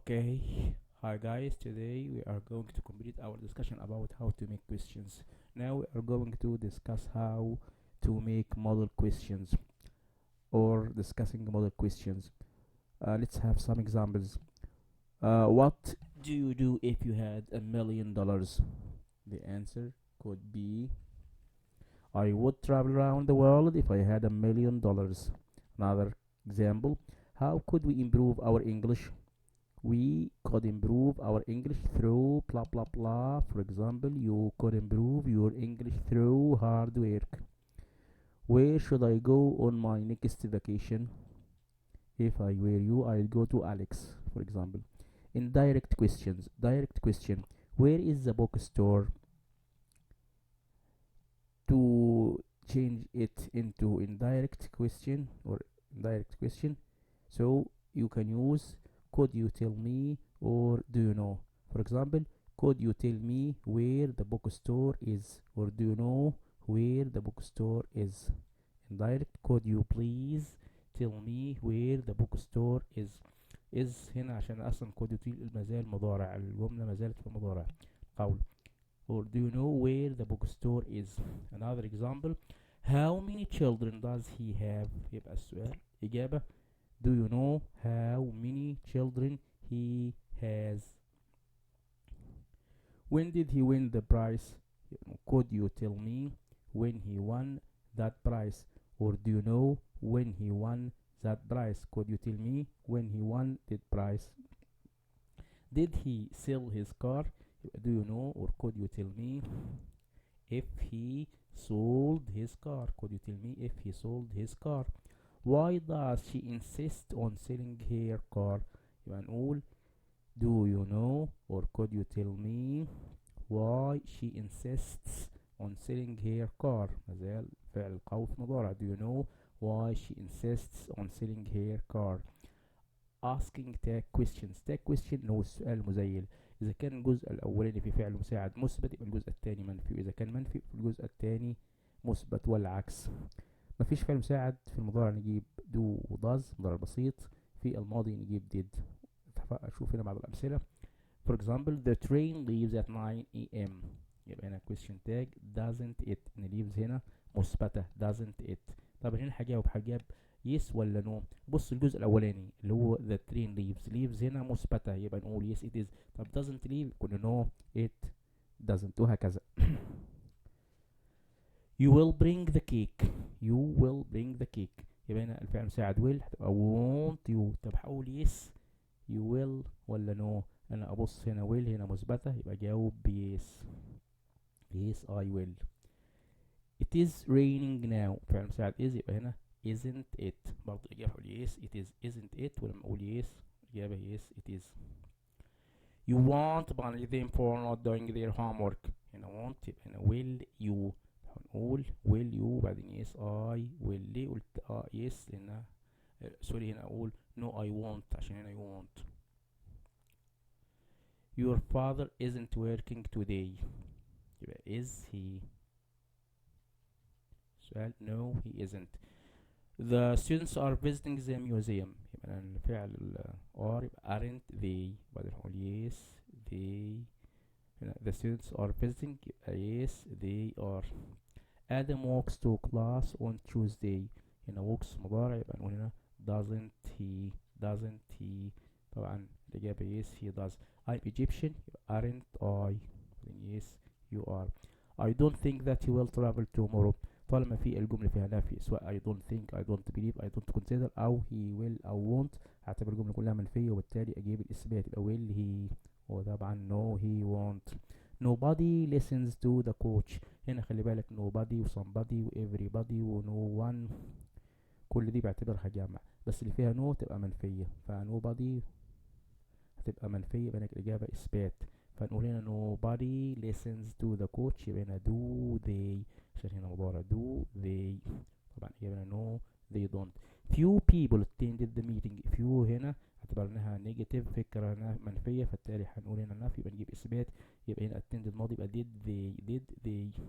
Okay, hi guys. Today we are going to complete our discussion about how to make questions. Now we are going to discuss how to make model questions or discussing model questions. Let's have some examples. What do you do if you had $1 million? The answer could be I would travel around the world if I had $1 million. Another example, how could we improve our English? We could improve our English through blah blah blah. For example, you could improve your English through hard work. Where should I go on my next vacation? If I were you, I'd go to Alex, for example. Indirect questions. Direct question. Where is the bookstore? To change it into indirect question or indirect question, so you can use could you tell me or do you know. For example, could you tell me where the bookstore is, or do you know where the bookstore is. Indirect, could you please tell me where the bookstore is هنا عشان اصلا could you تفيد المازال مضارع، الجملة ما زالت في المضارع قول. Or do you know where the bookstore is. Another example, how many children does he have. يبقى السؤال إجابة do you know how many children he has. When did he win the prize. Could you tell me when he won that prize, or do you know when he won that prize. Could you tell me when he won that prize. Did he sell his car. Do you know or could you tell me if he sold his car. Could you tell me if he sold his car. Why does she insist on selling her car. يبقى نقول do you know or could you tell me why she insists on selling her car. مازال فعل قوي في مضارع. Do you know why she insists on selling her car. asking tag questions. tag question هو السؤال المزيل. إذا كان الجزء الأولاني في فعل مساعد مثبت يبقى الجزء الثاني منفي، وإذا كان منفي في الجزء الثاني مثبت والعكس. مفيش فعل مساعد في المضارع نجيب do و does مضارع بسيط، في الماضي نجيب did. شوف هنا بعض الأمثلة. For example, the train leaves at 9 a.m. يبقى هنا question tag doesn't it. إن leaves هنا مثبتة doesn't it. طب هنا هجاوب yes ولا no. بص الجزء الأولاني اللي هو the train leaves هنا مثبتة يبقى نقول yes it is. طب doesn't leave كنا no it doesn't وهكذا. You will bring the cake. You will bring the cake. يبقى هنا الفعل مساعد will هتبقى won't you. طب هقول yes you will ولا no. أنا أبص هنا will هنا مثبتة يبقى جاوب yes. yes I will. It is raining now. فعل مساعد is يبقى هنا isn't it. برضه الإجابة هقول yes it is isn't it، ولما أقول yes الإجابة yes it is. You won't punish them for not doing their homework. هنا won't يبقى هنا will you. هنقول will you بعدين yes I will. ليه قلت yes لأن سوري هنا أقول no I won't عشان هنا you won't. Your father isn't working today. يبقى is he. سؤال no he isn't. The students are visiting the museum. يبقى الفعل are يبقى aren't they. بعدين هقول yes they. The students are visiting يبقى yes they are. Adam walks to class on Tuesday. هنا walks مضارع يبقى نقول هنا doesn't he. طبعا الإجابة yes he does. I'm Egyptian يبقى aren't I. yes you are. I don't think that he will travel tomorrow. طالما في الجملة فيها نفي سواء I don't think I don't believe I don't consider أو he will أو won't هعتبر الجملة كلها منفية، وبالتالي أجيب الإثبات يبقى will he. وطبعا no he won't. Nobody listens to the coach. هنا خلي بالك nobody و somebody و everybody و no one كل دي بعتبرها جمع، بس اللي فيها no تبقى منفية، فnobody هتبقى منفية يبقى الإجابة إثبات. فنقول هنا nobody listens to the coach يبقى هنا do they عشان هنا مضارع do they. طبعا يبقى no they don't. Few people attended the meeting. few هنا اعتبرناها negative فكرة منفية، فالتالي هنقول هنا نفي يبقى نجيب إثبات. يبقى هنا attended ماضي يبقى did they.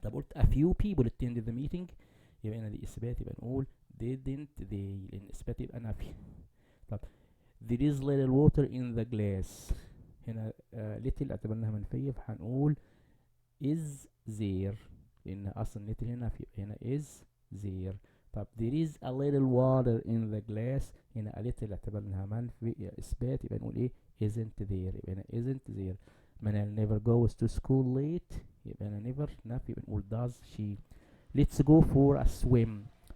طب قلت a few people attended the meeting يبقى هنا دي إثبات يبقى نقول didn't they، لأن إثبات يبقى نفي. طب there is little water in the glass. هنا little اعتبرناها منفية فهنقول is there، لأن أصلا little هنا في هنا is there. طب there is a little water in the glass، هنا a little اعتبرناها منفي إثبات، يبقى نقول إيه isn't there، يبقى هنا isn't there. منال never goes to school late، يبقى هنا never نفي، يبقى نقول does she. let's go for a swim،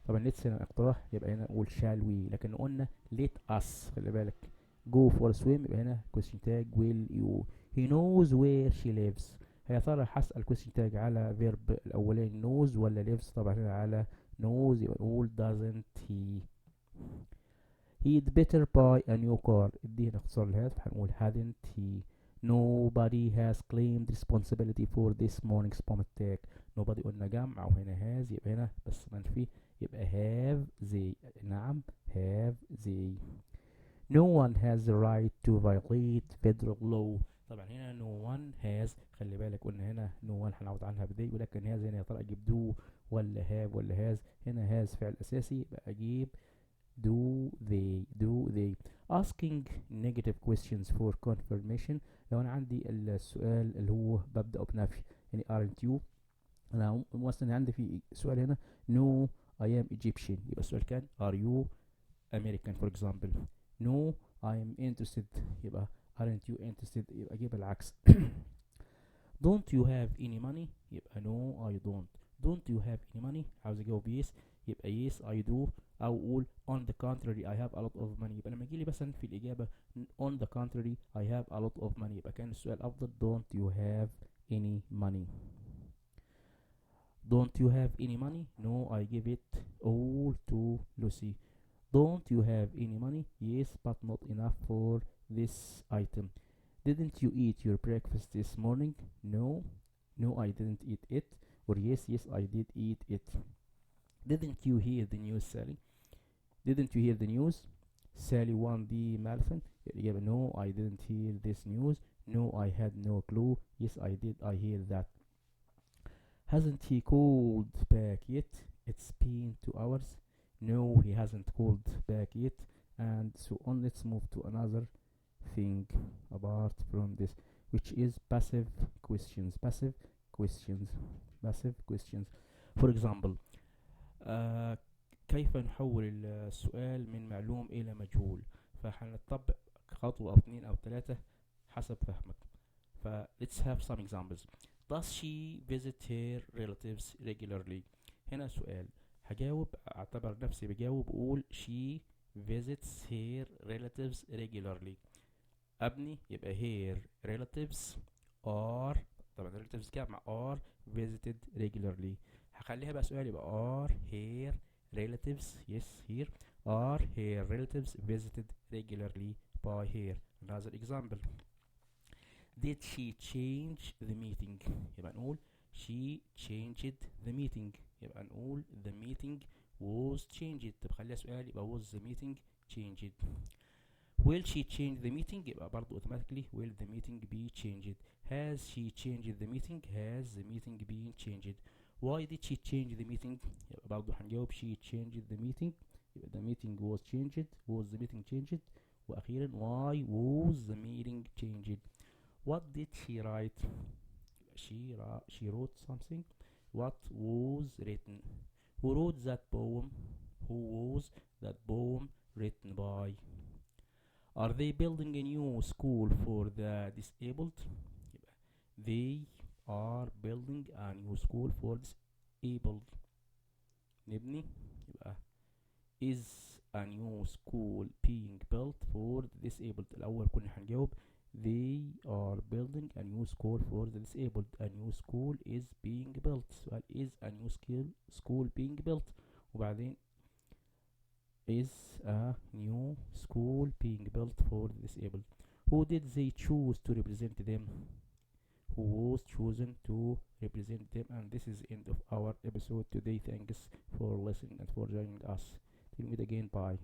طبعا let's هنا اقتراح يبقى هنا نقول shall we، لكن قلنا let us، خلي بالك go for a swim يبقى هنا question tag will you. he knows where she lives، يا ترى هسأل question tag على verb الأولاني knows ولا lives؟ طبعا هنا على knows، يبقى نقول doesn't he. he'd better buy a new car، ادي هنا اختصار لهذا هنقول hadn't he. nobody has claimed responsibility for this morning's bomb attack. nobody قلنا جمع وهنا has يبقى هنا بس منفي، يبقى have they، نعم have they. no one has the right to violate federal law، طبعا هنا no one has، خلي بالك قلنا هنا no one هنعوض عنها بذي، ولكن has هنا يا ترى اجيب do ولا have ولا has؟ هنا has فعل اساسي يبقى اجيب do they. asking negative questions for confirmation، لو انا عندي السؤال اللي هو ببدأ بنفي يعني aren't you، انا مثلا عندي في سؤال هنا no I am Egyptian، يبقى السؤال كان are you American for example. no I am interested، يبقى aren't you interested، يبقى اجيب العكس. don't you have any money، يبقى no I don't you have any money، عاوز اجاوب yes يبقى yes I do، او اقول on the contrary I have a lot of money، يبقى لما يجيلي مثلا في الاجابة on the contrary I have a lot of money يبقى كان السؤال افضل don't you have any money. don't you have any money، no I give it all to Lucy. don't you have any money، yes but not enough for this item. didn't you eat your breakfast this morning، no I didn't eat it، or yes I did eat it. didn't you hear the news Sally، didn't you hear the news Sally won the marathon، الإجابة no I didn't hear this news، no I had no clue، yes I did I hear that. hasn't he called back yet، it's been 2 hours، no he hasn't called back yet، and so on. let's move to another thing apart from this, which is passive questions. for example كيف نحول السؤال من معلوم إلى مجهول، فهنطبق خطوة أو 2 أو 3 حسب فهمك. let's have some examples. does she visit her relatives regularly، هنا سؤال هجاوب اعتبر نفسي بجاوب اقول she visits her relatives regularly. ابني يبقى her relatives are، طبعا relatives جمع are visited regularly. هخليها بقى سؤال يبقى are her relatives، yes here are her relatives visited regularly by her. another example. did she change the meeting، يبقى نقول she changed the meeting، يبقى نقول the meeting was changed. طب خليها سؤال يبقى was the meeting changed. will she change the meeting، يبقى برضو automatically will the meeting be changed. has she changed the meeting، has the meeting been changed. why did she change the meeting، يبقى برضو هنجاوب she changed the meeting، يبقى the meeting was changed، was the meeting changed. واخيرا why was the meeting changed. what did she write، she wrote something. what was written. who wrote that poem، who was that poem written by. are they building a new school for the disabled، they are building a new school for disabled. نبني يبقى is a new school being built for the disabled. الأول كنا هنجاوب they are building a new school for the disabled. a new school is being built. سؤال is a new school being built، وبعدين is a new school being built for the disabled. who did they choose to represent them، who was chosen to represent them. and this is the end of our episode today. Thanks for listening and for joining us. Till we meet again. Bye.